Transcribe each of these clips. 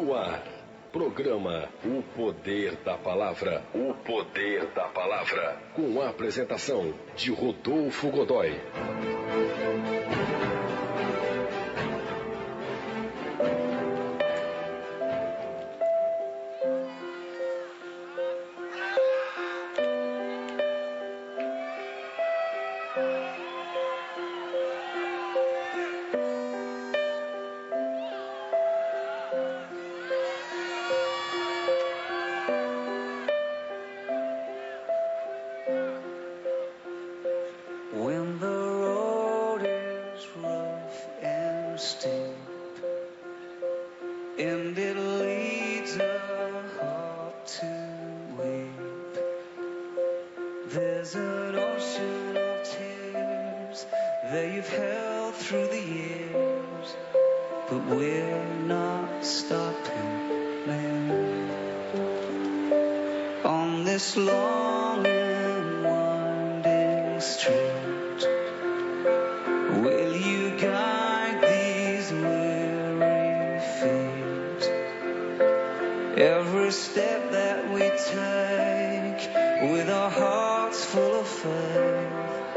No ar, programa O Poder da Palavra. O Poder da Palavra. Com a apresentação de Rodolfo Godoy. When the road is rough and steep, and it leads a heart to weep, there's an ocean of tears that you've held through the years, but we're not stopping there. On this long and winding street, will you guide these weary feet? Every step that we take, with our hearts full of faith,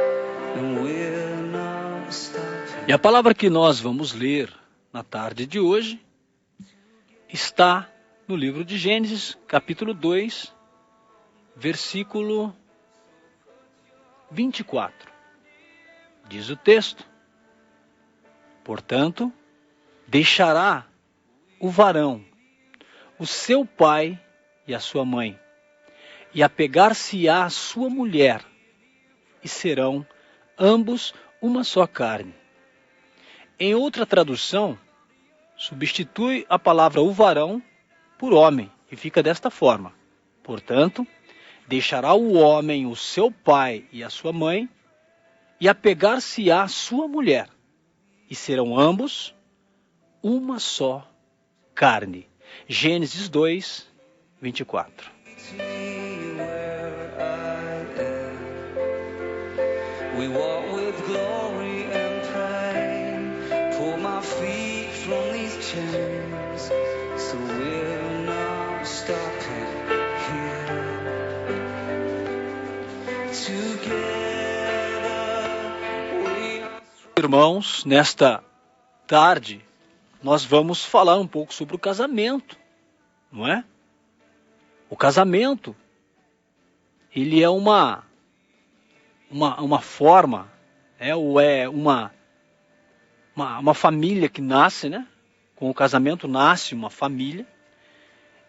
and we're not stopping. E a palavra que nós vamos ler na tarde de hoje está no livro de Gênesis, capítulo 2, versículo 24. Diz o texto: portanto, deixará o varão o seu pai e a sua mãe, e apegar-se-á à sua mulher, e serão ambos uma só carne. Em outra tradução, substitui a palavra o varão por homem, e fica desta forma: portanto, deixará o homem o seu pai e a sua mãe, e apegar-se-á à sua mulher, e serão ambos uma só carne. Gênesis 2, 24. We walk with glory and pain, pull my feet from these chains, so we're not stopping here. Irmãos, nesta tarde nós vamos falar um pouco sobre o casamento, não é? O casamento, ele é uma forma, ou é uma família que nasce, né? Com o casamento nasce uma família,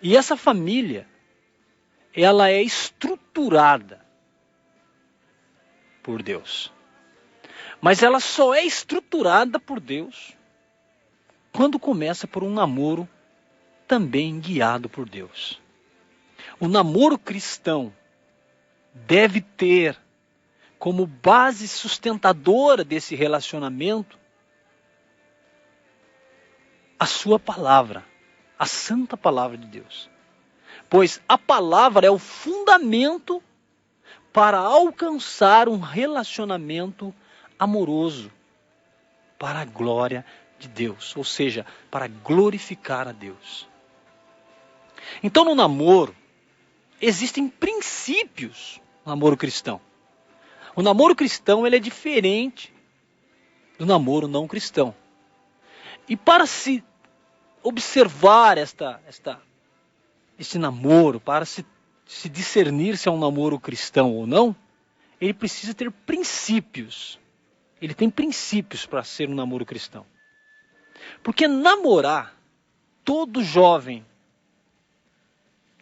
e essa família, ela é estruturada por Deus. Mas ela só é estruturada por Deus quando começa por um namoro também guiado por Deus. O namoro cristão deve ter como base sustentadora desse relacionamento a sua palavra, a santa palavra de Deus. Pois a palavra é o fundamento para alcançar um relacionamento amoroso para a glória de Deus, ou seja, para glorificar a Deus. Então, no namoro existem princípios no namoro cristão. O namoro cristão, ele é diferente do namoro não cristão. E para se observar esse namoro, para se discernir se é um namoro cristão ou não, ele precisa ter princípios. Ele tem princípios para ser um namoro cristão. Porque namorar, todo jovem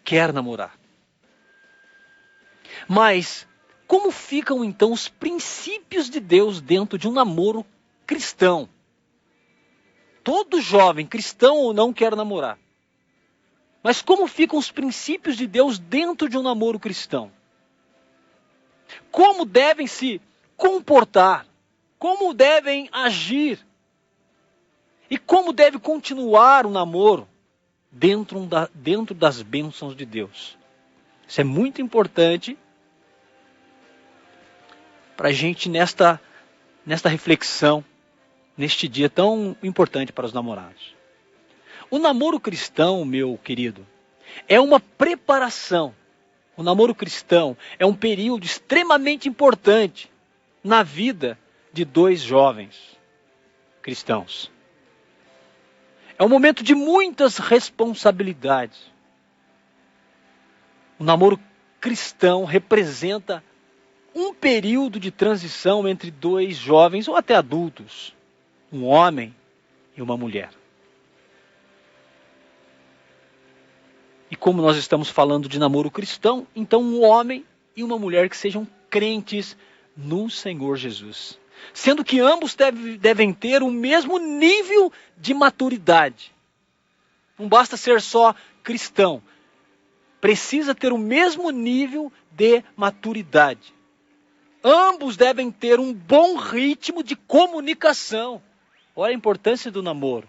quer namorar. Mas como ficam então os princípios de Deus dentro de um namoro cristão? Todo jovem, cristão ou não, quer namorar. Mas como ficam os princípios de Deus dentro de um namoro cristão? Como devem se comportar? Como devem agir? E como deve continuar o namoro dentro das bênçãos de Deus? Isso é muito importante para a gente nesta reflexão, neste dia tão importante para os namorados. O namoro cristão, meu querido, é uma preparação. O namoro cristão é um período extremamente importante na vida de dois jovens cristãos. É um momento de muitas responsabilidades. O namoro cristão representa um período de transição entre dois jovens ou até adultos, um homem e uma mulher. E como nós estamos falando de namoro cristão, então um homem e uma mulher que sejam crentes no Senhor Jesus. Sendo que ambos devem ter o mesmo nível de maturidade. Não basta ser só cristão. Precisa ter o mesmo nível de maturidade. Ambos devem ter um bom ritmo de comunicação. Olha a importância do namoro.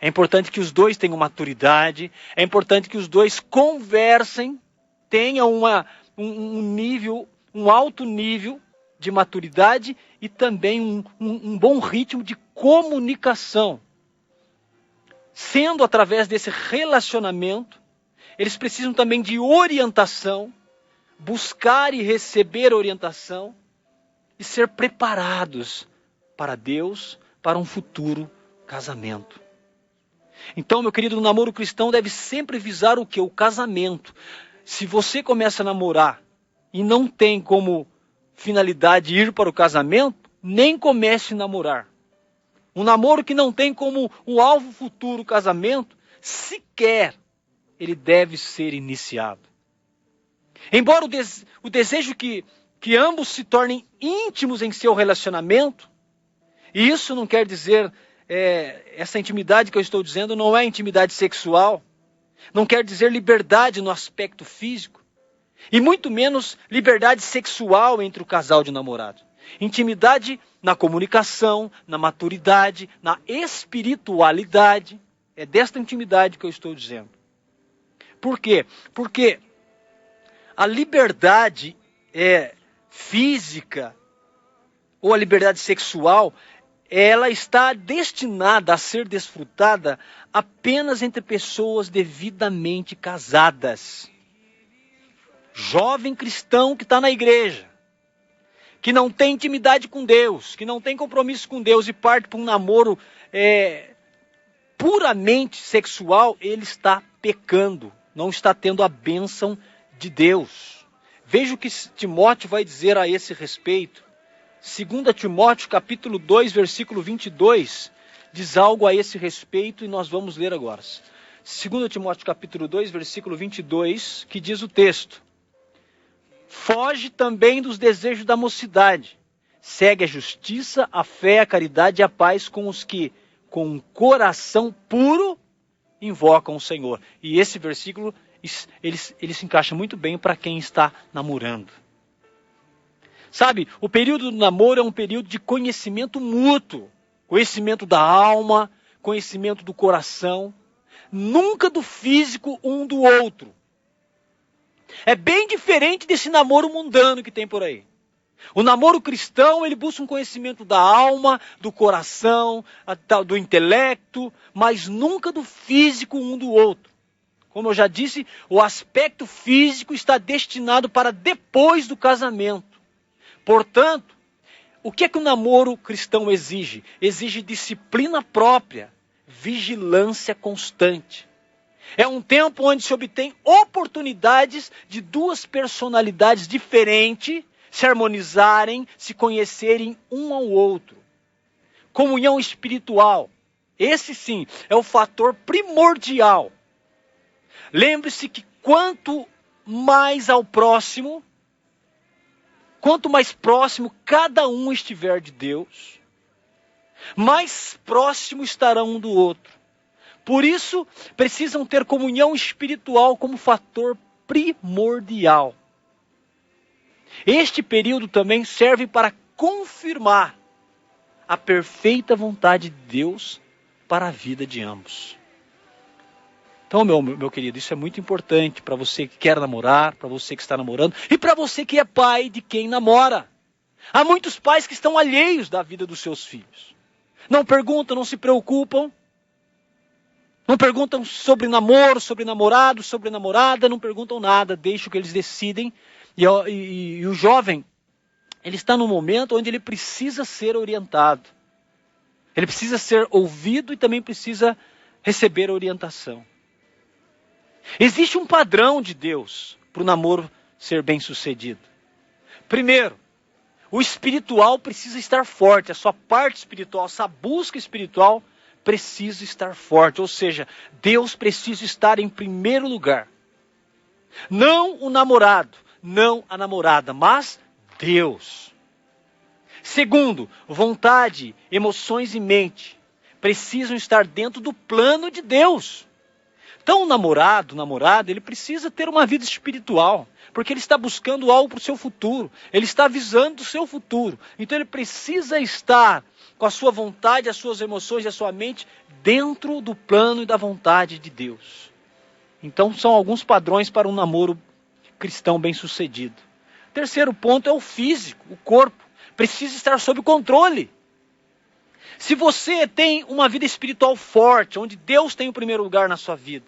É importante que os dois tenham maturidade. É importante que os dois conversem, tenham um alto nível de maturidade e também um bom ritmo de comunicação. Sendo através desse relacionamento, eles precisam também de orientação, buscar e receber orientação e ser preparados para Deus, para um futuro casamento. Então, meu querido, o namoro cristão deve sempre visar o quê? O casamento. Se você começa a namorar e não tem como finalidade ir para o casamento, nem comece a namorar. Um namoro que não tem como o alvo futuro o casamento, sequer ele deve ser iniciado. Embora o desejo que ambos se tornem íntimos em seu relacionamento, e isso não quer dizer, essa intimidade que eu estou dizendo não é intimidade sexual, não quer dizer liberdade no aspecto físico, e muito menos liberdade sexual entre o casal de namorados. Intimidade na comunicação, na maturidade, na espiritualidade. É desta intimidade que eu estou dizendo. Por quê? Porque a liberdade física ou a liberdade sexual, ela está destinada a ser desfrutada apenas entre pessoas devidamente casadas. Jovem cristão que está na igreja, que não tem intimidade com Deus, que não tem compromisso com Deus e parte para um namoro puramente sexual, ele está pecando, não está tendo a bênção de Deus. Veja o que Timóteo vai dizer a esse respeito. 2 Timóteo capítulo 2, versículo 22, diz algo a esse respeito e nós vamos ler agora. 2 Timóteo capítulo 2, versículo 22, que diz o texto: foge também dos desejos da mocidade. Segue a justiça, a fé, a caridade e a paz com os que, com um coração puro, invocam o Senhor. E esse versículo, ele se encaixa muito bem para quem está namorando. Sabe, o período do namoro é um período de conhecimento mútuo. Conhecimento da alma, conhecimento do coração. Nunca do físico um do outro. É bem diferente desse namoro mundano que tem por aí. O namoro cristão, ele busca um conhecimento da alma, do coração, do intelecto, mas nunca do físico um do outro. Como eu já disse, o aspecto físico está destinado para depois do casamento. Portanto, o que é que o namoro cristão exige? Exige disciplina própria, vigilância constante. É um tempo onde se obtém oportunidades de duas personalidades diferentes se harmonizarem, se conhecerem um ao outro. Comunhão espiritual. Esse sim é o fator primordial. Lembre-se que quanto mais próximo cada um estiver de Deus, mais próximo estará um do outro. Por isso, precisam ter comunhão espiritual como fator primordial. Este período também serve para confirmar a perfeita vontade de Deus para a vida de ambos. Então, meu querido, isso é muito importante para você que quer namorar, para você que está namorando e para você que é pai de quem namora. Há muitos pais que estão alheios da vida dos seus filhos. Não perguntam, não se preocupam. Não perguntam sobre namoro, sobre namorado, sobre namorada, não perguntam nada, deixam que eles decidem. E o jovem, ele está num momento onde ele precisa ser orientado. Ele precisa ser ouvido e também precisa receber orientação. Existe um padrão de Deus para o namoro ser bem sucedido. Primeiro, o espiritual precisa estar forte, a sua parte espiritual, essa busca espiritual precisa estar forte. Ou seja, Deus precisa estar em primeiro lugar. Não o namorado, não a namorada, mas Deus. Segundo, vontade, emoções e mente precisam estar dentro do plano de Deus. Então o namorado, namorada, ele precisa ter uma vida espiritual, porque ele está buscando algo para o seu futuro, ele está visando o seu futuro. Então ele precisa estar com a sua vontade, as suas emoções e a sua mente dentro do plano e da vontade de Deus. Então são alguns padrões para um namoro cristão bem-sucedido. Terceiro ponto é o físico, o corpo. Precisa estar sob controle. Se você tem uma vida espiritual forte, onde Deus tem o primeiro lugar na sua vida,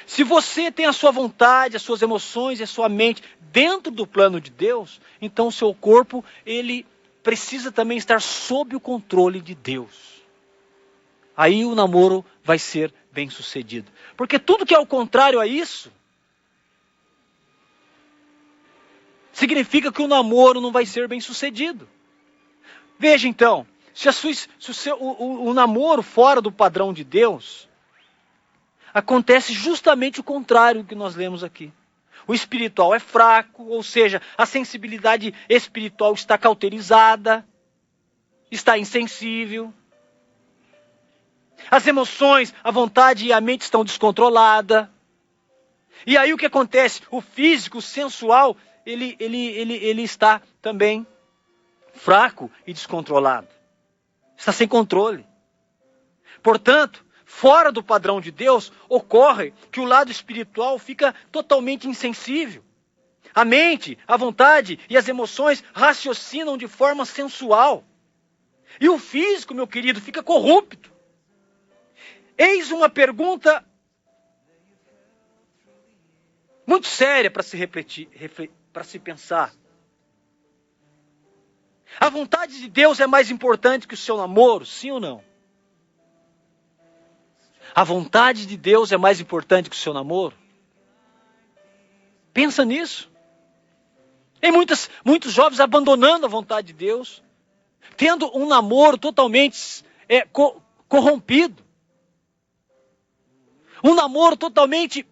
se você tem a sua vontade, as suas emoções e a sua mente dentro do plano de Deus, então o seu corpo, ele precisa também estar sob o controle de Deus. Aí o namoro vai ser bem sucedido. Porque tudo que é o contrário a isso, significa que o namoro não vai ser bem sucedido. Veja então, se o namoro fora do padrão de Deus, acontece justamente o contrário do que nós lemos aqui. O espiritual é fraco, ou seja, a sensibilidade espiritual está cauterizada, está insensível. As emoções, a vontade e a mente estão descontroladas. E aí o que acontece? O físico, o sensual, ele está também fraco e descontrolado. Está sem controle. Portanto, fora do padrão de Deus, ocorre que o lado espiritual fica totalmente insensível. A mente, a vontade e as emoções raciocinam de forma sensual. E o físico, meu querido, fica corrupto. Eis uma pergunta muito séria para se refletir, para se pensar. A vontade de Deus é mais importante que o seu namoro, sim ou não? A vontade de Deus é mais importante que o seu namoro? Pensa nisso. Tem muitos jovens abandonando a vontade de Deus, tendo um namoro totalmente corrompido. Um namoro totalmente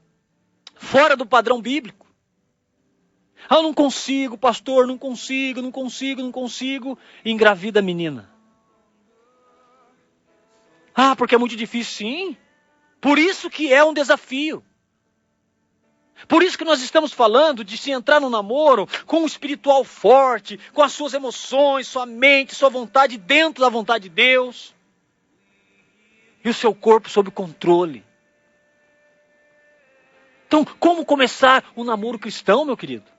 fora do padrão bíblico. Eu não consigo, pastor, não consigo. E engravida a menina. Porque é muito difícil, sim. Por isso que é um desafio. Por isso que nós estamos falando de se entrar no namoro com um espiritual forte, com as suas emoções, sua mente, sua vontade dentro da vontade de Deus. E o seu corpo sob controle. Então, como começar um namoro cristão, meu querido?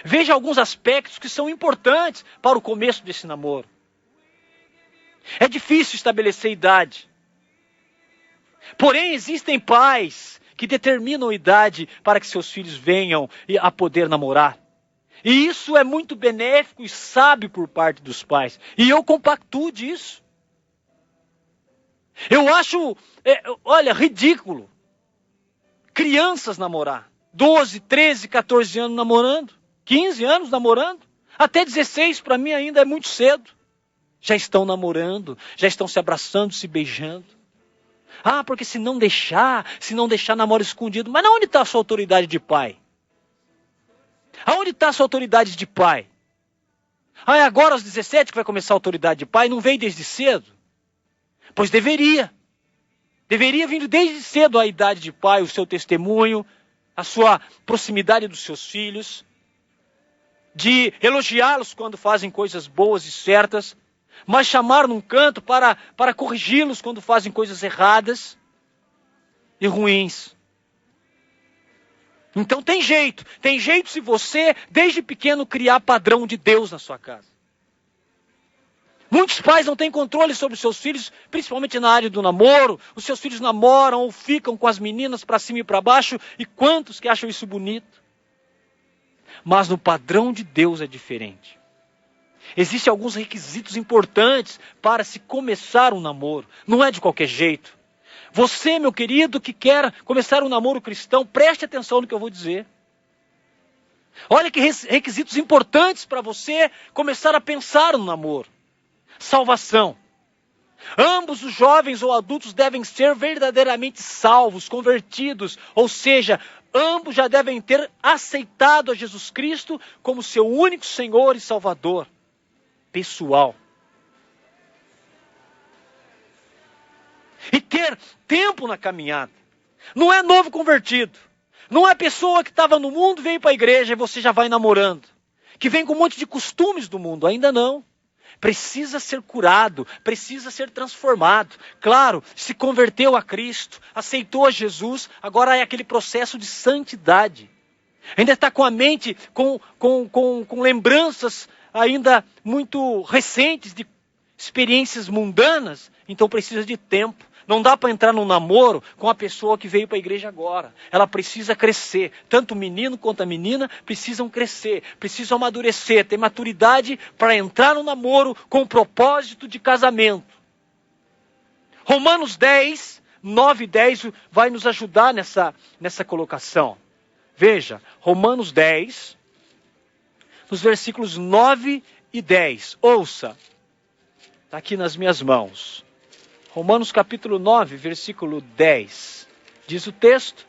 Veja alguns aspectos que são importantes para o começo desse namoro. É difícil estabelecer idade. Porém, existem pais que determinam idade para que seus filhos venham a poder namorar. E isso é muito benéfico e sábio por parte dos pais. E eu compactuo disso. Eu acho, ridículo. Crianças namorar. 12, 13, 14 anos namorando. 15 anos namorando. Até 16 para mim ainda é muito cedo. Já estão namorando, já estão se abraçando, se beijando. Porque se não deixar namoro escondido. Mas onde está a sua autoridade de pai? Aonde está a sua autoridade de pai? Agora aos 17 que vai começar a autoridade de pai, não veio desde cedo? Pois deveria. Deveria vir desde cedo a idade de pai, o seu testemunho, a sua proximidade dos seus filhos, de elogiá-los quando fazem coisas boas e certas, mas chamar num canto para corrigi-los quando fazem coisas erradas e ruins. Então tem jeito se você, desde pequeno, criar padrão de Deus na sua casa. Muitos pais não têm controle sobre os seus filhos, principalmente na área do namoro. Os seus filhos namoram ou ficam com as meninas para cima e para baixo. E quantos que acham isso bonito? Mas no padrão de Deus é diferente. Existem alguns requisitos importantes para se começar um namoro. Não é de qualquer jeito. Você, meu querido, que quer começar um namoro cristão, preste atenção no que eu vou dizer. Olha que requisitos importantes para você começar a pensar no namoro. Salvação. Ambos os jovens ou adultos devem ser verdadeiramente salvos, convertidos, ou seja, ambos já devem ter aceitado a Jesus Cristo como seu único Senhor e Salvador pessoal. E ter tempo na caminhada. Não é novo convertido. Não é pessoa que estava no mundo, veio para a igreja e você já vai namorando. Que vem com um monte de costumes do mundo. Ainda não. Precisa ser curado, precisa ser transformado. Claro, se converteu a Cristo, aceitou a Jesus, agora é aquele processo de santidade. Ainda está com a mente, com lembranças ainda muito recentes de experiências mundanas, então precisa de tempo. Não dá para entrar num namoro com a pessoa que veio para a igreja agora. Ela precisa crescer. Tanto o menino quanto a menina precisam crescer, precisam amadurecer, ter maturidade para entrar no namoro com o propósito de casamento. Romanos 10, 9 e 10 vai nos ajudar nessa colocação. Veja, Romanos 10, nos versículos 9 e 10. Ouça, está aqui nas minhas mãos. Romanos capítulo 9, versículo 10, diz o texto,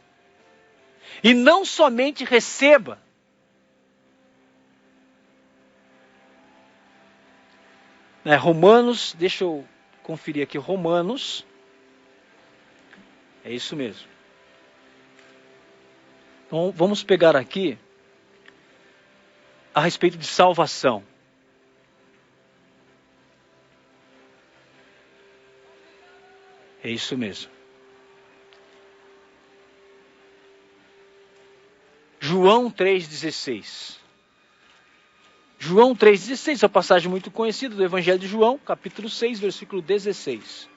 e não somente receba, Romanos, deixa eu conferir aqui, Romanos, é isso mesmo. Então vamos pegar aqui, a respeito de salvação. É isso mesmo. João 3,16. João 3,16, é uma passagem muito conhecida do Evangelho de João, capítulo 6, versículo 16.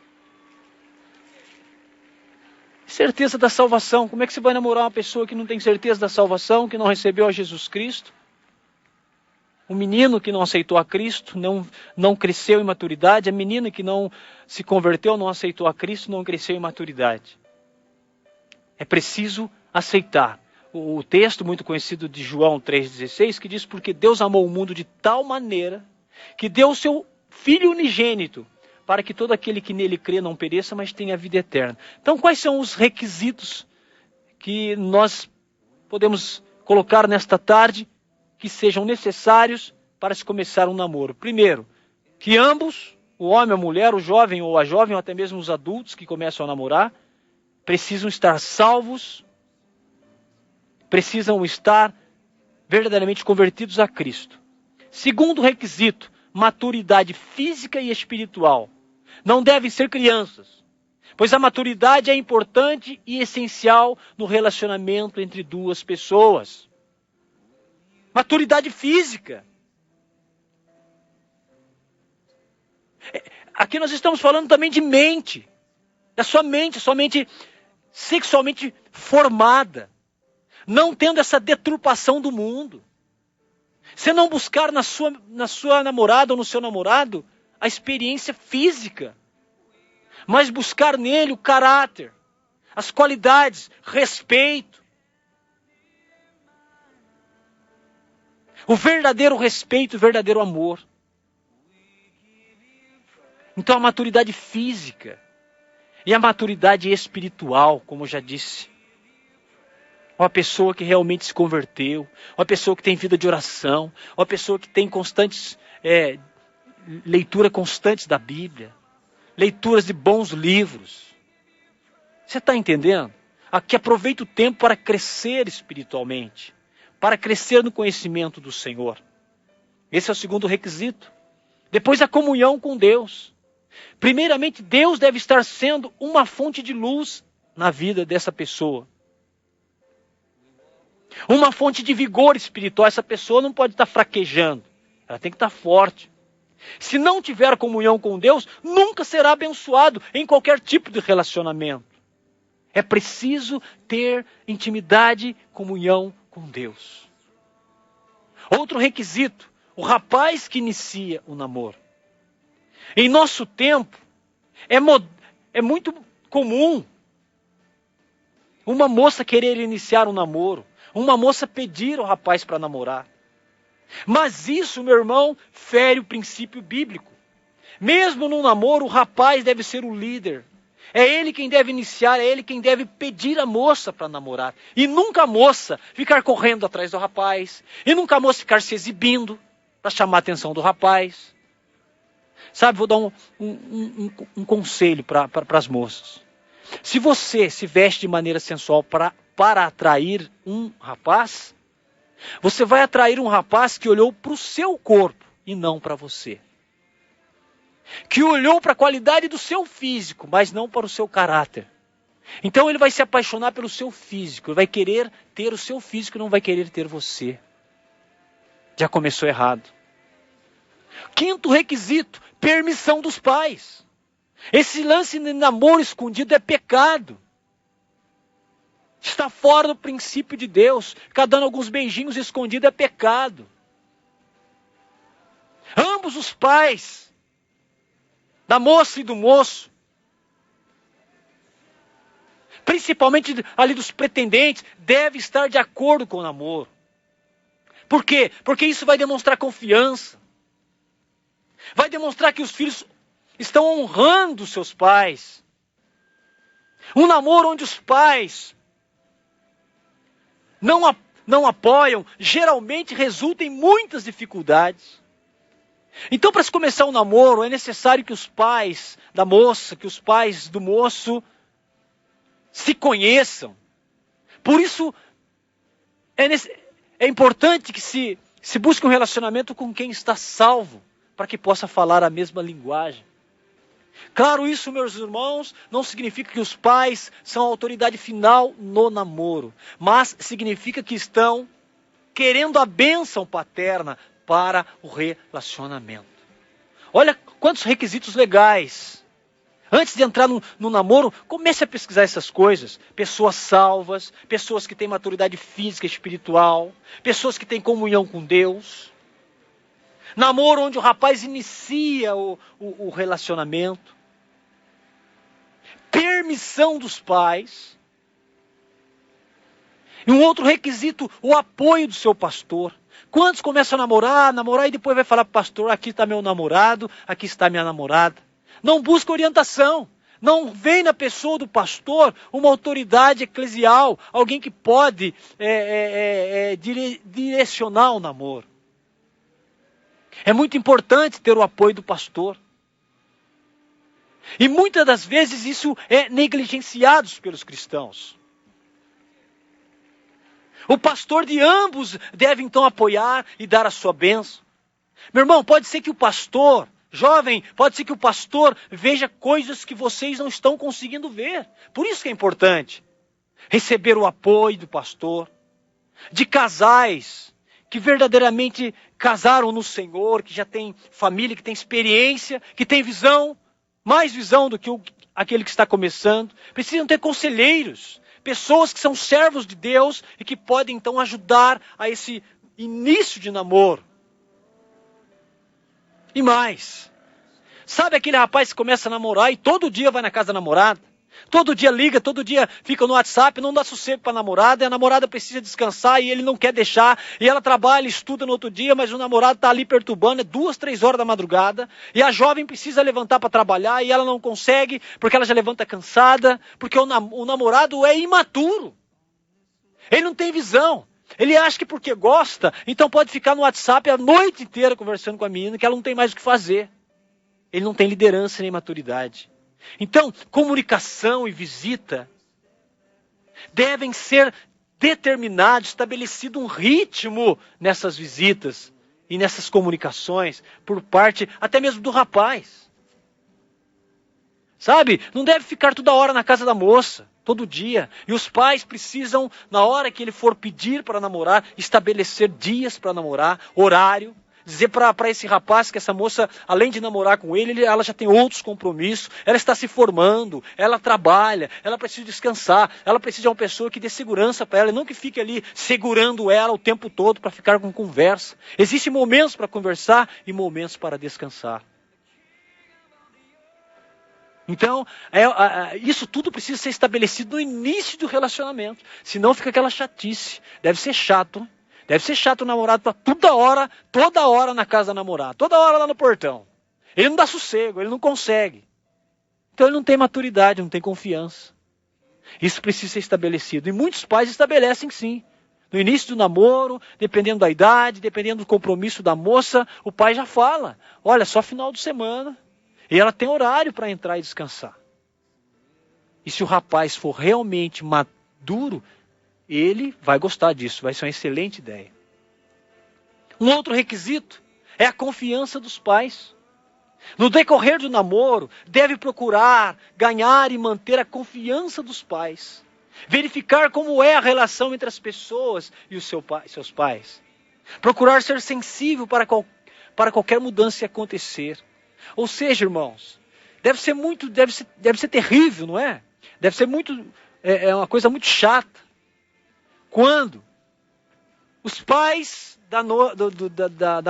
Certeza da salvação. Como é que você vai namorar uma pessoa que não tem certeza da salvação, que não recebeu a Jesus Cristo? O menino que não aceitou a Cristo, não cresceu em maturidade. A menina que não se converteu, não aceitou a Cristo, não cresceu em maturidade. É preciso aceitar. O texto muito conhecido de João 3,16, que diz, porque Deus amou o mundo de tal maneira, que deu o seu Filho unigênito, para que todo aquele que nele crê não pereça, mas tenha vida eterna. Então, quais são os requisitos que nós podemos colocar nesta tarde, que sejam necessários para se começar um namoro? Primeiro, que ambos, o homem, a mulher, o jovem ou a jovem, ou até mesmo os adultos que começam a namorar, precisam estar salvos, precisam estar verdadeiramente convertidos a Cristo. Segundo requisito, maturidade física e espiritual. Não devem ser crianças, pois a maturidade é importante e essencial no relacionamento entre duas pessoas. Maturidade física. Aqui nós estamos falando também de mente. Da sua mente sexualmente formada. Não tendo essa deturpação do mundo. Você não buscar na sua namorada ou no seu namorado a experiência física. Mas buscar nele o caráter, as qualidades, respeito. O verdadeiro respeito, o verdadeiro amor. Então a maturidade física e a maturidade espiritual, como eu já disse. Uma pessoa que realmente se converteu, uma pessoa que tem vida de oração, uma pessoa que tem leitura constantes da Bíblia, leituras de bons livros. Você está entendendo? Que aproveita o tempo para crescer espiritualmente, para crescer no conhecimento do Senhor. Esse é o segundo requisito. Depois a comunhão com Deus. Primeiramente, Deus deve estar sendo uma fonte de luz na vida dessa pessoa. Uma fonte de vigor espiritual. Essa pessoa não pode estar fraquejando. Ela tem que estar forte. Se não tiver comunhão com Deus, nunca será abençoado em qualquer tipo de relacionamento. É preciso ter intimidade, comunhão com Deus. Outro requisito, o rapaz que inicia o namoro. Em nosso tempo, é muito comum uma moça querer iniciar um namoro, uma moça pedir ao rapaz para namorar. Mas isso, meu irmão, fere o princípio bíblico. Mesmo no namoro, o rapaz deve ser o líder. É ele quem deve iniciar, é ele quem deve pedir a moça para namorar. E nunca a moça ficar correndo atrás do rapaz. E nunca a moça ficar se exibindo para chamar a atenção do rapaz. Sabe, vou dar um conselho para as moças. Se você se veste de maneira sensual para atrair um rapaz, você vai atrair um rapaz que olhou para o seu corpo e não para você. Que olhou para a qualidade do seu físico, mas não para o seu caráter. Então ele vai se apaixonar pelo seu físico, ele vai querer ter o seu físico e não vai querer ter você. Já começou errado. Quinto requisito, permissão dos pais. Esse lance de namoro escondido é pecado. Está fora do princípio de Deus. Ficar dando alguns beijinhos escondidos é pecado. Ambos os pais, da moça e do moço, principalmente ali dos pretendentes, devem estar de acordo com o namoro. Por quê? Porque isso vai demonstrar confiança. Vai demonstrar que os filhos estão honrando seus pais. Um namoro onde os pais não apoiam, geralmente resulta em muitas dificuldades. Então, para se começar um namoro, é necessário que os pais da moça, que os pais do moço se conheçam. Por isso, é importante que se busque um relacionamento com quem está salvo, para que possa falar a mesma linguagem. Claro, isso, meus irmãos, não significa que os pais são a autoridade final no namoro, mas significa que estão querendo a bênção paterna para o relacionamento. Olha quantos requisitos legais. Antes de entrar no namoro, comece a pesquisar essas coisas. Pessoas salvas, pessoas que têm maturidade física e espiritual, pessoas que têm comunhão com Deus. Namoro onde o rapaz inicia o relacionamento. Permissão dos pais. E um outro requisito, o apoio do seu pastor. Quantos começam a namorar e depois vai falar para o pastor, aqui está meu namorado, aqui está minha namorada. Não busca orientação. Não vem na pessoa do pastor uma autoridade eclesial, alguém que pode direcionar o namoro. É muito importante ter o apoio do pastor. E muitas das vezes isso é negligenciado pelos cristãos. O pastor de ambos deve então apoiar e dar a sua bênção. Meu irmão, pode ser que o pastor, jovem, pode ser que o pastor veja coisas que vocês não estão conseguindo ver. Por isso que é importante receber o apoio do pastor, de casais que verdadeiramente casaram no Senhor, que já tem família, que tem experiência, que tem visão, mais visão do que aquele que está começando. Precisam ter conselheiros, pessoas que são servos de Deus e que podem então ajudar a esse início de namoro. E mais, sabe aquele rapaz que começa a namorar e todo dia vai na casa da namorada? Todo dia liga, todo dia fica no WhatsApp, não dá sossego para a namorada, e a namorada precisa descansar e ele não quer deixar, e ela trabalha, estuda no outro dia, mas o namorado está ali perturbando, é 2, 3 horas da madrugada, e a jovem precisa levantar para trabalhar e ela não consegue, porque ela já levanta cansada, porque o namorado é imaturo, ele não tem visão, ele acha que porque gosta, então pode ficar no WhatsApp a noite inteira conversando com a menina, que ela não tem mais o que fazer, ele não tem liderança nem maturidade. Então, comunicação e visita devem ser determinados, estabelecido um ritmo nessas visitas e nessas comunicações por parte até mesmo do rapaz. Sabe? Não deve ficar toda hora na casa da moça, todo dia. E os pais precisam, na hora que ele for pedir para namorar, estabelecer dias para namorar, horário. dizer para esse rapaz que essa moça, além de namorar com ele, ela já tem outros compromissos, ela está se formando, ela trabalha, ela precisa descansar, ela precisa de uma pessoa que dê segurança para ela, não que fique ali segurando ela o tempo todo para ficar com conversa. Existem momentos para conversar e momentos para descansar. Então, isso tudo precisa ser estabelecido no início do relacionamento. Senão fica aquela chatice. Deve ser chato. Deve ser chato o namorado estar toda hora na casa da namorada. Toda hora lá no portão. Ele não dá sossego, ele não consegue. Então ele não tem maturidade, não tem confiança. Isso precisa ser estabelecido. E muitos pais estabelecem sim. No início do namoro, dependendo da idade, dependendo do compromisso da moça, o pai já fala. Olha, só final de semana. E ela tem horário para entrar e descansar. E se o rapaz for realmente maduro, ele vai gostar disso, vai ser uma excelente ideia. Um outro requisito é a confiança dos pais. No decorrer do namoro, deve procurar ganhar e manter a confiança dos pais. Verificar como é a relação entre as pessoas e os seus pais. Procurar ser sensível para qualquer mudança que acontecer. Ou seja, irmãos, deve ser terrível, não é? Deve ser é uma coisa muito chata. Quando os pais da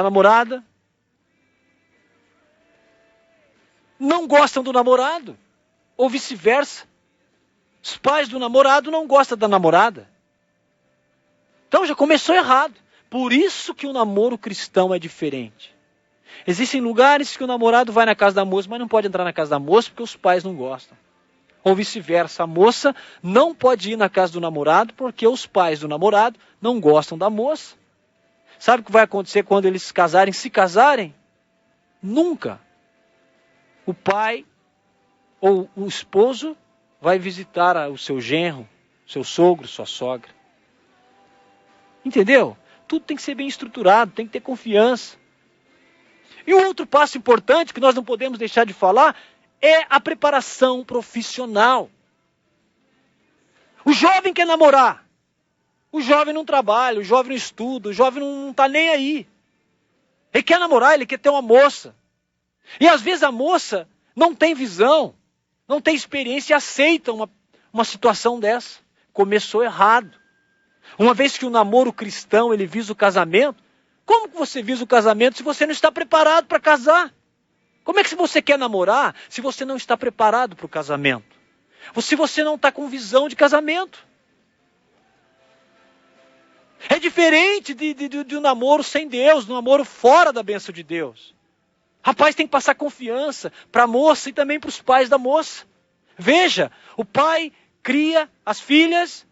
namorada não gostam do namorado, ou vice-versa. Os pais do namorado não gostam da namorada. Então já começou errado. Por isso que o namoro cristão é diferente. Existem lugares que o namorado vai na casa da moça, mas não pode entrar na casa da moça porque os pais não gostam. Ou vice-versa, a moça não pode ir na casa do namorado porque os pais do namorado não gostam da moça. Sabe o que vai acontecer quando eles se casarem? Nunca. O pai ou o esposo vai visitar o seu genro, seu sogro, sua sogra. Entendeu? Tudo tem que ser bem estruturado, tem que ter confiança. E um outro passo importante que nós não podemos deixar de falar é a preparação profissional. O jovem quer namorar. O jovem não trabalha, o jovem não estuda, o jovem não está nem aí. Ele quer namorar, ele quer ter uma moça. E às vezes a moça não tem visão, não tem experiência e aceita uma situação dessa. Começou errado. Uma vez que o namoro cristão ele visa o casamento, como que você visa o casamento se você não está preparado para casar? Como é que você quer namorar se você não está preparado para o casamento? Se você não está com visão de casamento? É diferente de um namoro sem Deus, de um namoro fora da bênção de Deus. Rapaz, tem que passar confiança para a moça e também para os pais da moça. Veja, o pai cria as filhas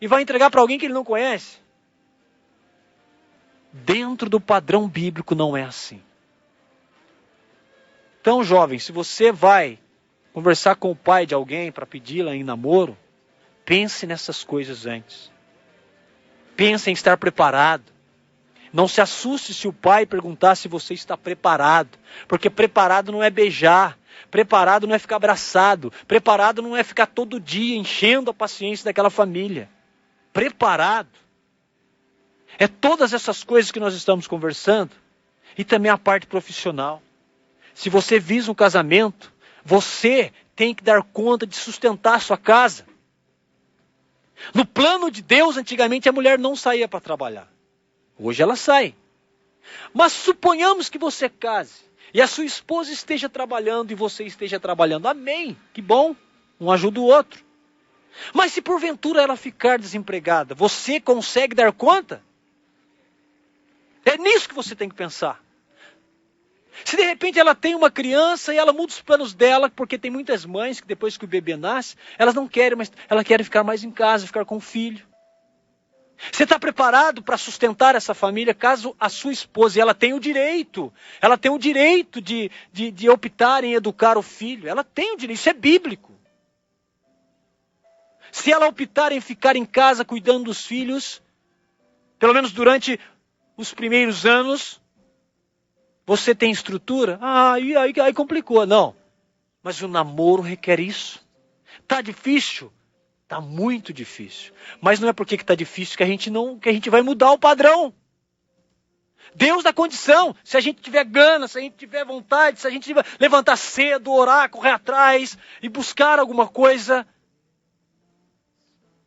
e vai entregar para alguém que ele não conhece. Dentro do padrão bíblico não é assim. Então, jovem, se você vai conversar com o pai de alguém para pedi-la em namoro, pense nessas coisas antes. Pense em estar preparado. Não se assuste se o pai perguntar se você está preparado. Porque preparado não é beijar. Preparado não é ficar abraçado. Preparado não é ficar todo dia enchendo a paciência daquela família. Preparado é todas essas coisas que nós estamos conversando e também a parte profissional. Se você visa um casamento, você tem que dar conta de sustentar a sua casa. No plano de Deus, antigamente a mulher não saía para trabalhar. Hoje ela sai. Mas suponhamos que você case e a sua esposa esteja trabalhando e você esteja trabalhando. Amém, que bom, um ajuda o outro. Mas se porventura ela ficar desempregada, você consegue dar conta? É nisso que você tem que pensar. Se de repente ela tem uma criança e ela muda os planos dela, porque tem muitas mães que depois que o bebê nasce, elas não querem, mas elas querem ficar mais em casa, ficar com o filho. Você está preparado para sustentar essa família caso a sua esposa, e ela tem o direito de optar em educar o filho. Ela tem o direito, isso é bíblico. Se ela optar em ficar em casa cuidando dos filhos, pelo menos durante os primeiros anos, você tem estrutura? Aí complicou. Não. Mas o namoro requer isso. Está difícil? Está muito difícil. Mas não é porque está difícil que a gente vai mudar o padrão. Deus dá condição, se a gente tiver gana, se a gente tiver vontade, se a gente levantar cedo, orar, correr atrás e buscar alguma coisa.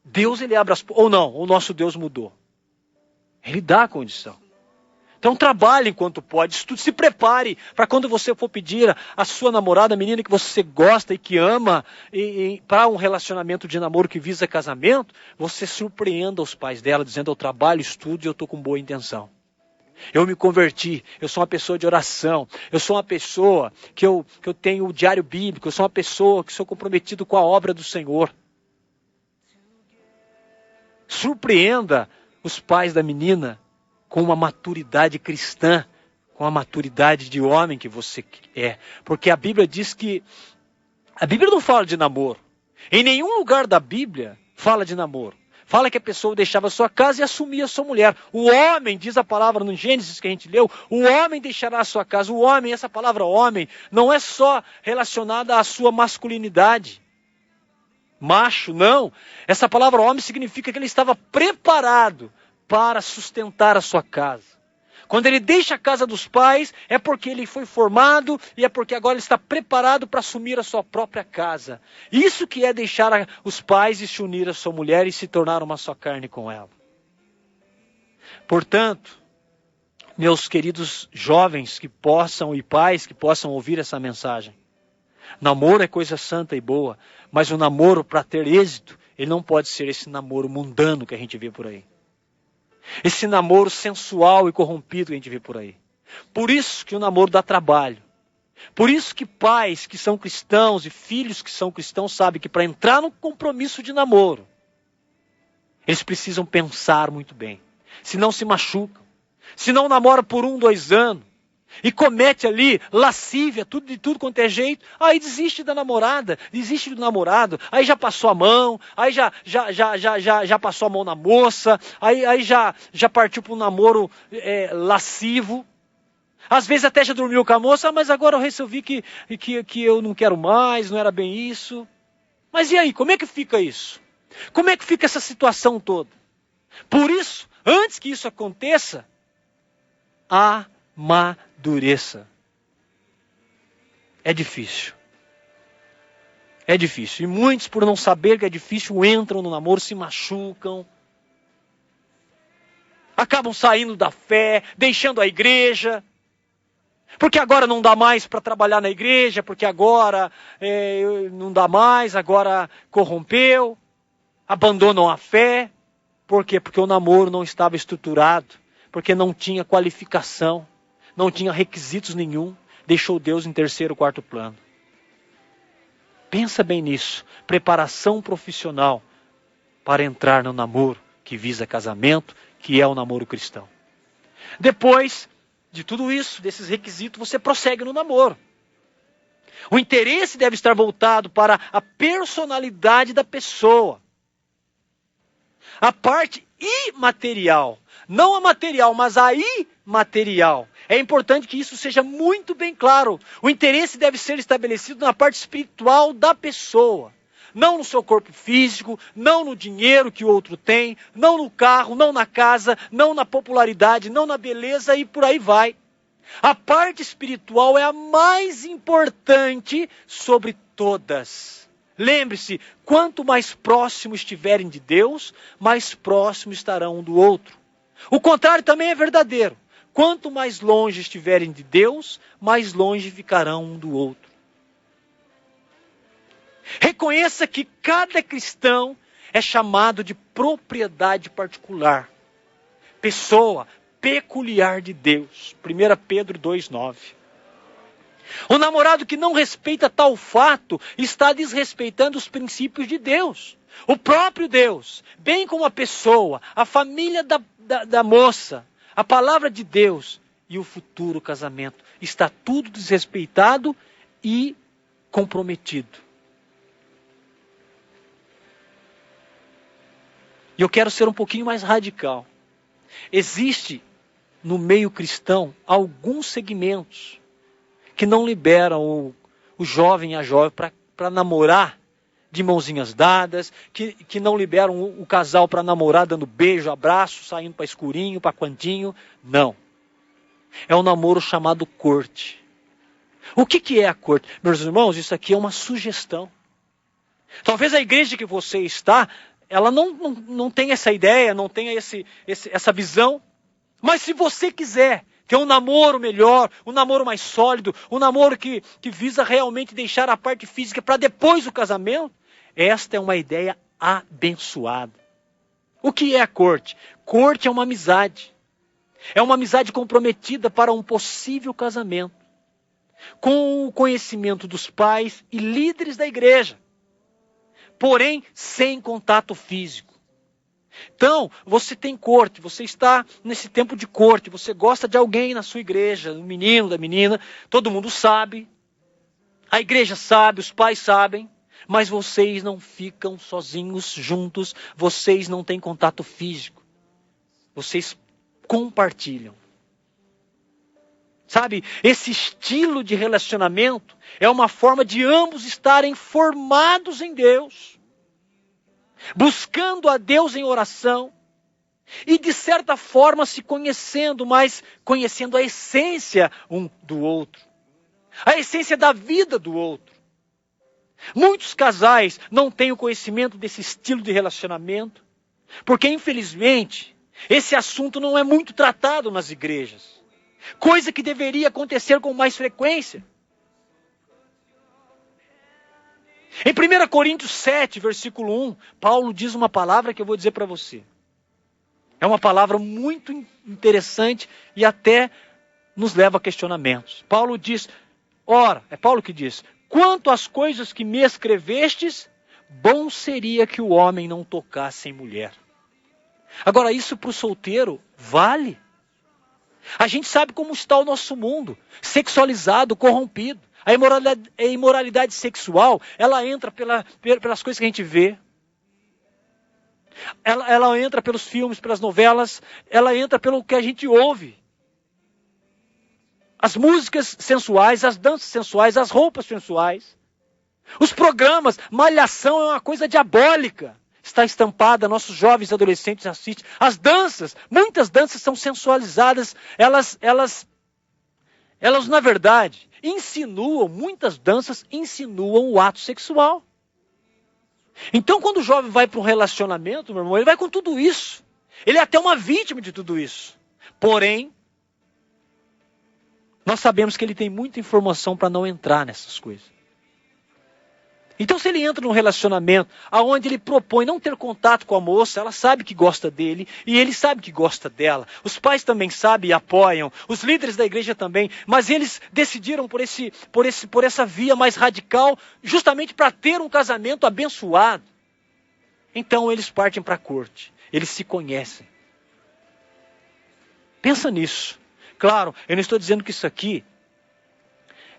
Deus, ele abre as portas. Ou não, o nosso Deus mudou. Ele dá a condição. Então trabalhe enquanto pode, estude, se prepare para quando você for pedir a sua namorada, a menina que você gosta e que ama, para um relacionamento de namoro que visa casamento, você surpreenda os pais dela dizendo: eu trabalho, estudo e eu estou com boa intenção. Eu me converti, eu sou uma pessoa de oração, eu sou uma pessoa que eu tenho o diário bíblico, eu sou uma pessoa que sou comprometido com a obra do Senhor. Surpreenda os pais da menina com uma maturidade cristã, com a maturidade de homem que você é. Porque a Bíblia diz que... A Bíblia não fala de namoro. Em nenhum lugar da Bíblia fala de namoro. Fala que a pessoa deixava a sua casa e assumia a sua mulher. O homem, diz a palavra no Gênesis que a gente leu, o homem deixará a sua casa. O homem, essa palavra homem, não é só relacionada à sua masculinidade. Macho, não. Essa palavra homem significa que ele estava preparado para sustentar a sua casa. Quando ele deixa a casa dos pais, é porque ele foi formado e é porque agora ele está preparado para assumir a sua própria casa. Isso que é deixar os pais e se unir à sua mulher e se tornar uma só carne com ela. Portanto, meus queridos jovens que possam e pais que possam ouvir essa mensagem, namoro é coisa santa e boa, mas o namoro, para ter êxito, ele não pode ser esse namoro mundano que a gente vê por aí. Esse namoro sensual e corrompido que a gente vê por aí. Por isso que o namoro dá trabalho. Por isso que pais que são cristãos e filhos que são cristãos sabem que para entrar no compromisso de namoro, eles precisam pensar muito bem. Senão se machucam. Se não namora por 1, 2 anos e comete ali lascívia, de tudo quanto é jeito, aí desiste da namorada, desiste do namorado, aí já passou a mão, aí já passou a mão na moça, aí já partiu para um namoro lascivo. Às vezes até já dormiu com a moça, mas agora eu resolvi que eu não quero mais, não era bem isso. Mas e aí, como é que fica isso? Como é que fica essa situação toda? Por isso, antes que isso aconteça, amadureça. É difícil. É difícil. E muitos, por não saber que é difícil, entram no namoro, se machucam. Acabam saindo da fé, deixando a igreja. Porque agora não dá mais para trabalhar na igreja, porque agora não dá mais, agora corrompeu. Abandonam a fé. Por quê? Porque o namoro não estava estruturado. Porque não tinha qualificação. Não tinha requisitos nenhum. Deixou Deus em 3º, 4º plano. Pensa bem nisso. Preparação profissional para entrar no namoro que visa casamento, que é o namoro cristão. Depois de tudo isso, desses requisitos, você prossegue no namoro. O interesse deve estar voltado para a personalidade da pessoa. A parte imaterial. Não a material, mas a imaterial. É importante que isso seja muito bem claro. O interesse deve ser estabelecido na parte espiritual da pessoa. Não no seu corpo físico, não no dinheiro que o outro tem, não no carro, não na casa, não na popularidade, não na beleza e por aí vai. A parte espiritual é a mais importante sobre todas. Lembre-se, quanto mais próximos estiverem de Deus, mais próximos estarão um do outro. O contrário também é verdadeiro. Quanto mais longe estiverem de Deus, mais longe ficarão um do outro. Reconheça que cada cristão é chamado de propriedade particular. Pessoa peculiar de Deus. 1 Pedro 2,9. O namorado que não respeita tal fato está desrespeitando os princípios de Deus. O próprio Deus, bem como a pessoa, a família da moça, a palavra de Deus e o futuro casamento. Está tudo desrespeitado e comprometido. E eu quero ser um pouquinho mais radical. Existe no meio cristão alguns segmentos que não liberam o jovem e a jovem para namorar de mãozinhas dadas, que não liberam o casal para namorar dando beijo, abraço, saindo para escurinho, para cantinho. Não. É um namoro chamado corte. O que é a corte? Meus irmãos, isso aqui é uma sugestão. Talvez a igreja que você está, ela não tenha essa ideia, não tenha essa visão. Mas se você quiser ter um namoro melhor, um namoro mais sólido, um namoro que visa realmente deixar a parte física para depois do casamento, esta é uma ideia abençoada. O que é a corte? Corte é uma amizade. É uma amizade comprometida para um possível casamento, com o conhecimento dos pais e líderes da igreja, porém sem contato físico. Então, você tem corte, você está nesse tempo de corte, você gosta de alguém na sua igreja, do menino, da menina, todo mundo sabe, a igreja sabe, os pais sabem, mas vocês não ficam sozinhos, juntos, vocês não têm contato físico, vocês compartilham. Sabe, esse estilo de relacionamento é uma forma de ambos estarem formados em Deus, buscando a Deus em oração e de certa forma se conhecendo, mas conhecendo a essência um do outro, a essência da vida do outro. Muitos casais não têm o conhecimento desse estilo de relacionamento, porque infelizmente esse assunto não é muito tratado nas igrejas. Coisa que deveria acontecer com mais frequência. Em 1 Coríntios 7, versículo 1, Paulo diz uma palavra que eu vou dizer para você. É uma palavra muito interessante e até nos leva a questionamentos. Paulo diz, ora, é Paulo que diz, quanto às coisas que me escrevestes, bom seria que o homem não tocasse em mulher. Agora, isso para o solteiro vale? A gente sabe como está o nosso mundo, sexualizado, corrompido. A imoralidade sexual, ela entra pelas coisas que a gente vê. Ela entra pelos filmes, pelas novelas, ela entra pelo que a gente ouve. As músicas sensuais, as danças sensuais, as roupas sensuais. Os programas, malhação é uma coisa diabólica. Está estampada, nossos jovens e adolescentes assistem. As danças, muitas danças são sensualizadas. Elas na verdade, muitas danças insinuam o ato sexual. Então, quando o jovem vai para um relacionamento, meu irmão, ele vai com tudo isso. Ele é até uma vítima de tudo isso. Porém, nós sabemos que ele tem muita informação para não entrar nessas coisas. Então, se ele entra num relacionamento onde ele propõe não ter contato com a moça, ela sabe que gosta dele e ele sabe que gosta dela. Os pais também sabem e apoiam, os líderes da igreja também, mas eles decidiram por essa via mais radical, justamente para ter um casamento abençoado. Então, eles partem para a corte, eles se conhecem. Pensa nisso. Claro, eu não estou dizendo que isso aqui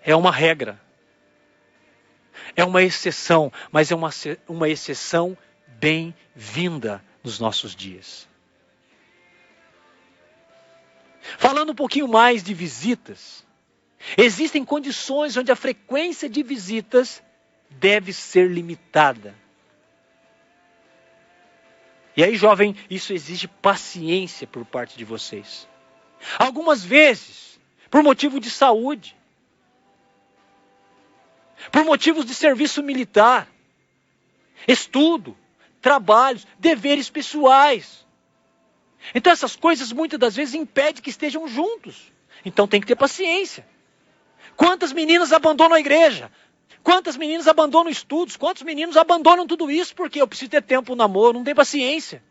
é uma regra. É uma exceção, mas é uma exceção bem-vinda nos nossos dias. Falando um pouquinho mais de visitas, existem condições onde a frequência de visitas deve ser limitada. E aí, jovem, isso exige paciência por parte de vocês. Algumas vezes, por motivo de saúde, por motivos de serviço militar, estudo, trabalhos, deveres pessoais. Então essas coisas muitas das vezes impedem que estejam juntos. Então tem que ter paciência. Quantas meninas abandonam a igreja? Quantas meninas abandonam estudos? Quantos meninos abandonam tudo isso porque eu preciso ter tempo no namoro? Não tem paciência.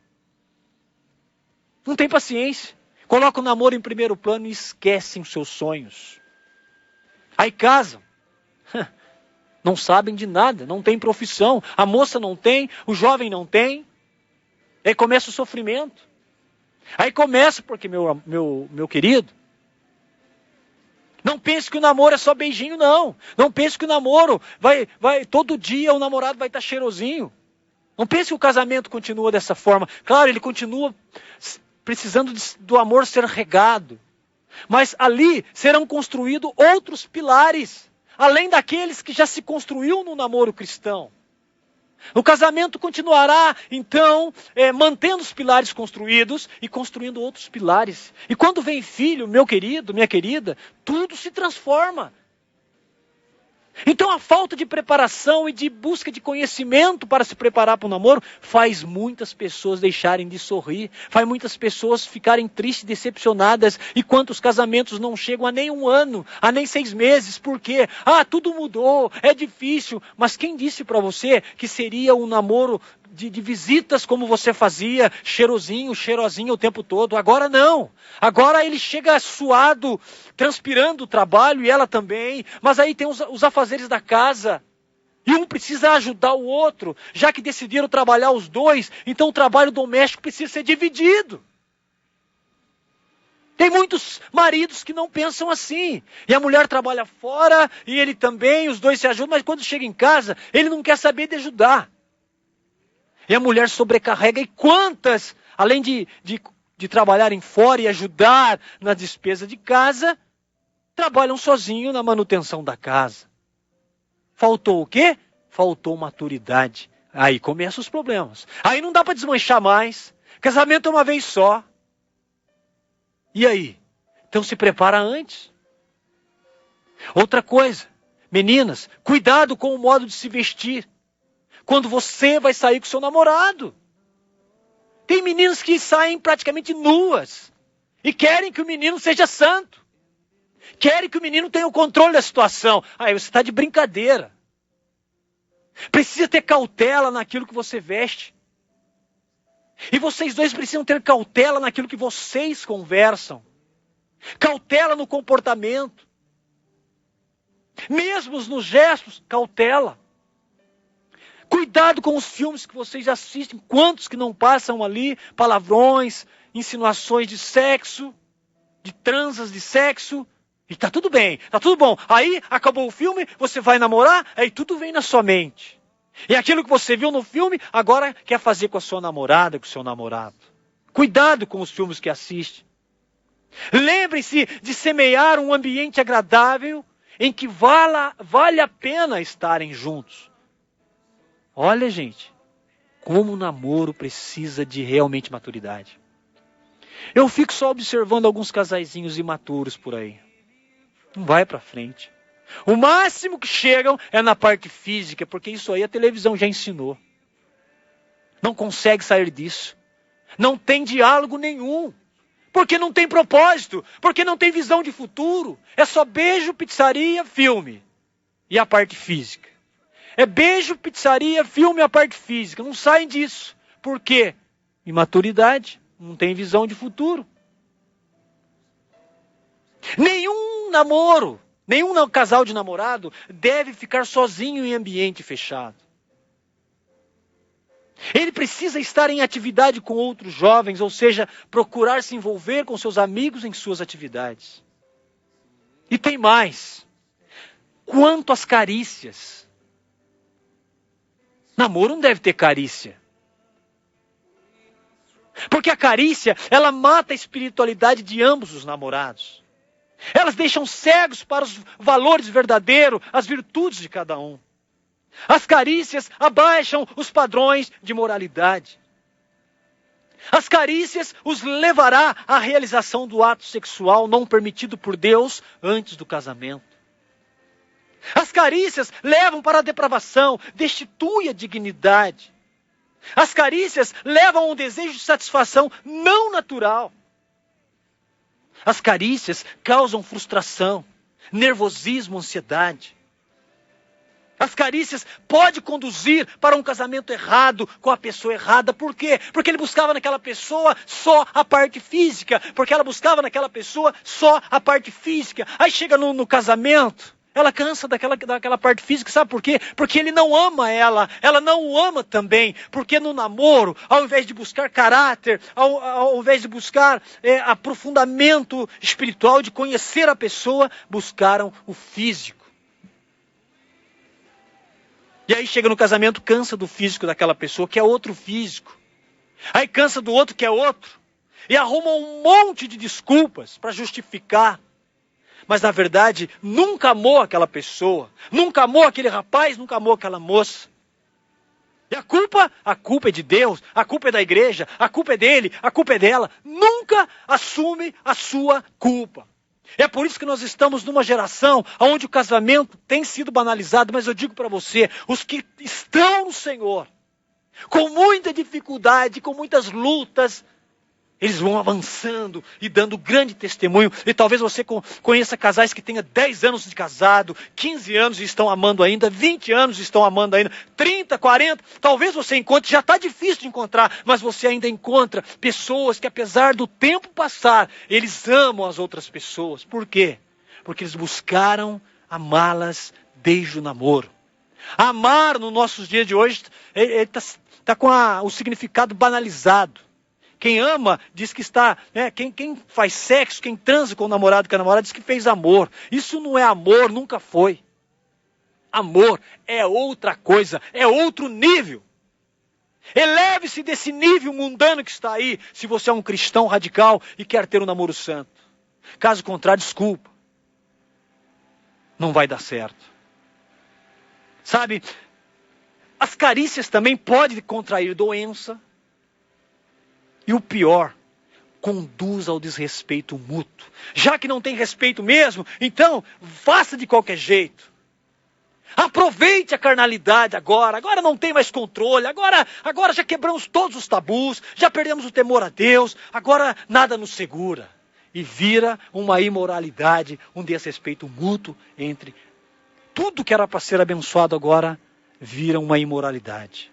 Não tem paciência. Coloca o namoro em primeiro plano e esquecem os seus sonhos. Aí casam. Não sabem de nada, não tem profissão. A moça não tem, o jovem não tem. Aí começa o sofrimento. Aí começa porque, meu querido, não pense que o namoro é só beijinho, não. Não pense que o namoro vai todo dia o namorado vai estar cheirosinho. Não pense que o casamento continua dessa forma. Claro, ele continua precisando do amor ser regado. Mas ali serão construídos outros pilares, além daqueles que já se construiu no namoro cristão. O casamento continuará, então, mantendo os pilares construídos e construindo outros pilares. E quando vem filho, meu querido, minha querida, tudo se transforma. Então a falta de preparação e de busca de conhecimento para se preparar para o namoro faz muitas pessoas deixarem de sorrir, faz muitas pessoas ficarem tristes, decepcionadas, e quantos casamentos não chegam a nem 1 ano, a nem 6 meses, por quê? Tudo mudou, é difícil, mas quem disse para você que seria um namoro de visitas como você fazia, cheirosinho o tempo todo? Agora não. Agora ele chega suado, transpirando o trabalho, e ela também. Mas aí tem os afazeres da casa. E um precisa ajudar o outro. Já que decidiram trabalhar os dois, então o trabalho doméstico precisa ser dividido. Tem muitos maridos que não pensam assim. E a mulher trabalha fora, e ele também, os dois se ajudam, mas quando chega em casa, ele não quer saber de ajudar. E a mulher sobrecarrega, e quantas, além de trabalharem fora e ajudar na despesa de casa, trabalham sozinho na manutenção da casa. Faltou o quê? Faltou maturidade. Aí começam os problemas. Aí não dá para desmanchar mais. Casamento é uma vez só. E aí? Então se prepara antes. Outra coisa, meninas, cuidado com o modo de se vestir quando você vai sair com seu namorado. Tem meninas que saem praticamente nuas e querem que o menino seja santo. Querem que o menino tenha o controle da situação. Aí você está de brincadeira. Precisa ter cautela naquilo que você veste. E vocês dois precisam ter cautela naquilo que vocês conversam. Cautela no comportamento. Mesmo nos gestos, cautela. Cuidado com os filmes que vocês assistem. Quantos que não passam ali palavrões, insinuações de sexo, de transas de sexo. E tá tudo bem, tá tudo bom. Aí acabou o filme, você vai namorar, aí tudo vem na sua mente. E aquilo que você viu no filme, agora quer fazer com a sua namorada, com o seu namorado. Cuidado com os filmes que assiste. Lembre-se de semear um ambiente agradável em que vale a pena estarem juntos. Olha, gente, como o namoro precisa de realmente maturidade. Eu fico só observando alguns casaizinhos imaturos por aí. Não vai para frente. O máximo que chegam é na parte física, porque isso aí a televisão já ensinou. Não consegue sair disso. Não tem diálogo nenhum. Porque não tem propósito. Porque não tem visão de futuro. É só beijo, pizzaria, filme. E a parte física. É beijo, pizzaria, filme e a parte física. Não saem disso. Por quê? Imaturidade. Não tem visão de futuro. Nenhum namoro, nenhum casal de namorado deve ficar sozinho em ambiente fechado. Ele precisa estar em atividade com outros jovens, ou seja, procurar se envolver com seus amigos em suas atividades. E tem mais. Quanto às carícias. Namoro não deve ter carícia. Porque a carícia, ela mata a espiritualidade de ambos os namorados. Elas deixam cegos para os valores verdadeiros, as virtudes de cada um. As carícias abaixam os padrões de moralidade. As carícias os levará à realização do ato sexual não permitido por Deus antes do casamento. As carícias levam para a depravação, destitui a dignidade. As carícias levam a um desejo de satisfação não natural. As carícias causam frustração, nervosismo, ansiedade. As carícias podem conduzir para um casamento errado com a pessoa errada. Por quê? Porque ele buscava naquela pessoa só a parte física. Porque ela buscava naquela pessoa só a parte física. Aí chega no casamento, ela cansa daquela parte física. Sabe por quê? Porque ele não ama ela não o ama também. Porque no namoro, ao invés de buscar caráter, ao invés de buscar aprofundamento espiritual, de conhecer a pessoa, buscaram o físico. E aí chega no casamento, cansa do físico daquela pessoa, que é outro físico. Aí cansa do outro, que é outro. E arruma um monte de desculpas para justificar. Mas na verdade, nunca amou aquela pessoa. Nunca amou aquele rapaz, nunca amou aquela moça. E a culpa é de Deus, a culpa é da igreja, a culpa é dele, a culpa é dela. Nunca assume a sua culpa. É por isso que nós estamos numa geração onde o casamento tem sido banalizado, mas eu digo para você, os que estão no Senhor, com muita dificuldade, com muitas lutas, eles vão avançando e dando grande testemunho. E talvez você conheça casais que tenham 10 anos de casado, 15 anos e estão amando ainda, 20 anos e estão amando ainda, 30, 40. Talvez você encontre, já está difícil de encontrar, mas você ainda encontra pessoas que apesar do tempo passar, eles amam as outras pessoas. Por quê? Porque eles buscaram amá-las desde o namoro. Amar nos nossos dias de hoje está com o significado banalizado. Quem ama diz que está, quem faz sexo, quem transa com o namorado, com a namorada, diz que fez amor. Isso não é amor, nunca foi. Amor é outra coisa, é outro nível. Eleve-se desse nível mundano que está aí, se você é um cristão radical e quer ter um namoro santo. Caso contrário, desculpa. Não vai dar certo. Sabe, as carícias também podem contrair doença. E o pior, conduz ao desrespeito mútuo. Já que não tem respeito mesmo, então faça de qualquer jeito. Aproveite a carnalidade agora. Agora não tem mais controle. Agora já quebramos todos os tabus. Já perdemos o temor a Deus. Agora nada nos segura. E vira uma imoralidade, um desrespeito mútuo entre tudo que era para ser abençoado agora vira uma imoralidade.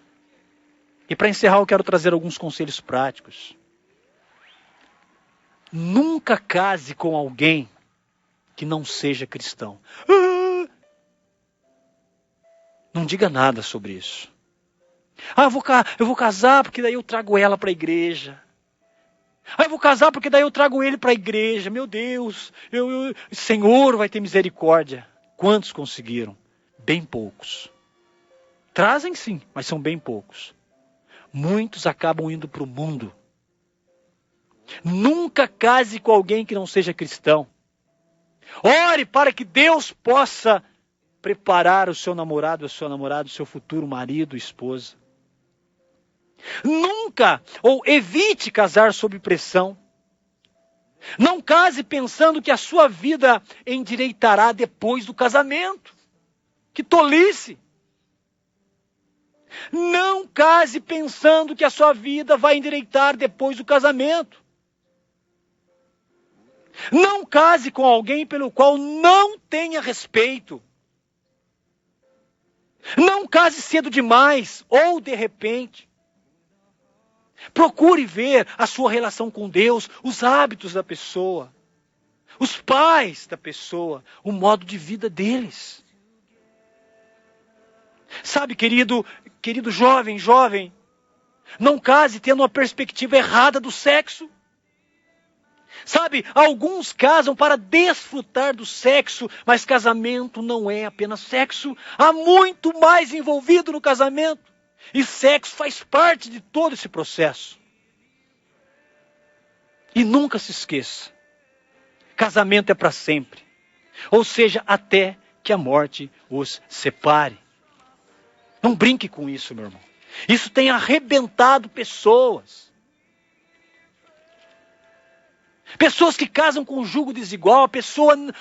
E para encerrar, eu quero trazer alguns conselhos práticos. Nunca case com alguém que não seja cristão. Não diga nada sobre isso. Eu vou casar porque daí eu trago ela para a igreja. Eu vou casar porque daí eu trago ele para a igreja. Meu Deus, Senhor vai ter misericórdia. Quantos conseguiram? Bem poucos. Trazem sim, mas são bem poucos. Muitos acabam indo para o mundo. Nunca case com alguém que não seja cristão. Ore para que Deus possa preparar o seu namorado, a sua namorada, o seu futuro marido, esposa. Nunca ou evite casar sob pressão. Não case pensando que a sua vida endireitará depois do casamento. Que tolice! Não case pensando que a sua vida vai endireitar depois do casamento. Não case com alguém pelo qual não tenha respeito. Não case cedo demais ou de repente. Procure ver a sua relação com Deus, os hábitos da pessoa, os pais da pessoa, o modo de vida deles. Sabe, querido jovem, não case tendo uma perspectiva errada do sexo. Sabe, alguns casam para desfrutar do sexo, mas casamento não é apenas sexo. Há muito mais envolvido no casamento. E sexo faz parte de todo esse processo. E nunca se esqueça, casamento é para sempre. Ou seja, até que a morte os separe. Não brinque com isso, meu irmão. Isso tem arrebentado pessoas. Pessoas que casam com um jugo desigual,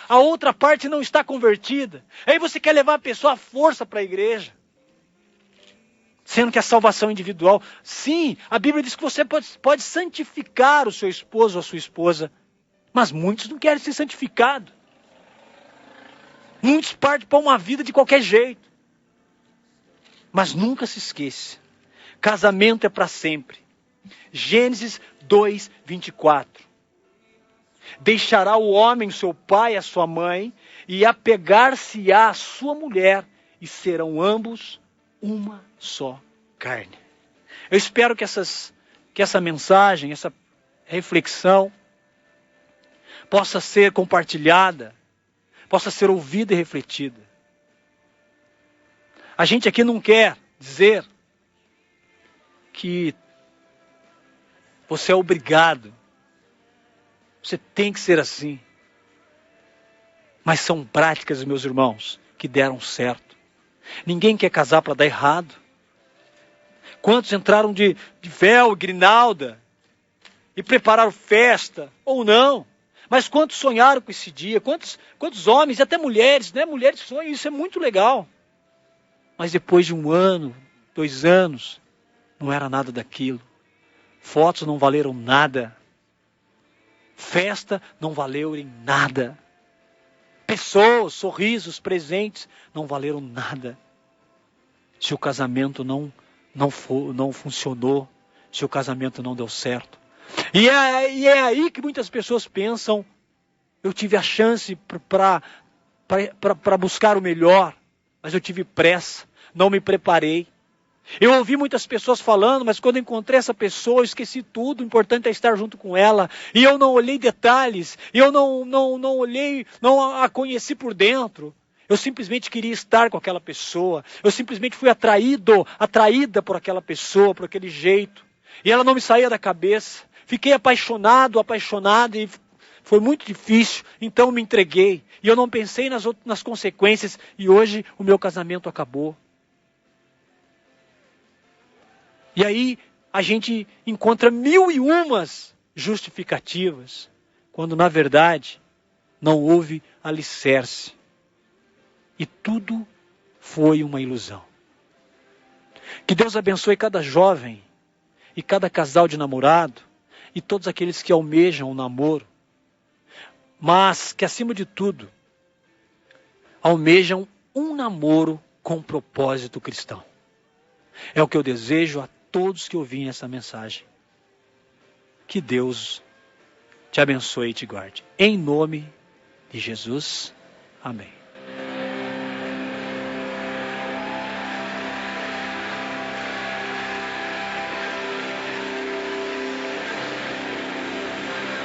a outra parte não está convertida. Aí você quer levar a pessoa à força para a igreja. Sendo que a salvação individual, sim, a Bíblia diz que você pode santificar o seu esposo ou a sua esposa. Mas muitos não querem ser santificados. Muitos partem para uma vida de qualquer jeito. Mas nunca se esqueça, casamento é para sempre. Gênesis 2, 24. Deixará o homem seu pai e a sua mãe, e apegar-se-á à sua mulher, e serão ambos uma só carne. Eu espero que essa mensagem, essa reflexão, possa ser compartilhada, possa ser ouvida e refletida. A gente aqui não quer dizer que você é obrigado, você tem que ser assim. Mas são práticas, meus irmãos, que deram certo. Ninguém quer casar para dar errado. Quantos entraram de véu e grinalda e prepararam festa, ou não? Mas quantos sonharam com esse dia? Quantos homens, e até mulheres, né? Mulheres sonham, isso é muito legal. Mas depois de 1 ano, 2 anos, não era nada daquilo. Fotos não valeram nada. Festa não valeu em nada. Pessoas, sorrisos, presentes não valeram nada. Se o casamento não funcionou, se o casamento não deu certo. E é aí que muitas pessoas pensam, eu tive a chance para buscar o melhor, mas eu tive pressa, não me preparei. Eu ouvi muitas pessoas falando, mas quando encontrei essa pessoa, eu esqueci tudo, o importante é estar junto com ela. E eu não olhei detalhes, e eu não olhei, não a conheci por dentro. Eu simplesmente queria estar com aquela pessoa. Eu simplesmente fui atraída por aquela pessoa, por aquele jeito. E ela não me saía da cabeça. Fiquei apaixonado, e foi muito difícil. Então me entreguei. E eu não pensei nas consequências. E hoje o meu casamento acabou. E aí a gente encontra 1001 justificativas, quando na verdade não houve alicerce. E tudo foi uma ilusão. Que Deus abençoe cada jovem e cada casal de namorado e todos aqueles que almejam o namoro, mas que acima de tudo almejam um namoro com propósito cristão. É o que eu desejo a todos que ouvem essa mensagem. Que Deus te abençoe e te guarde. Em nome de Jesus. Amém.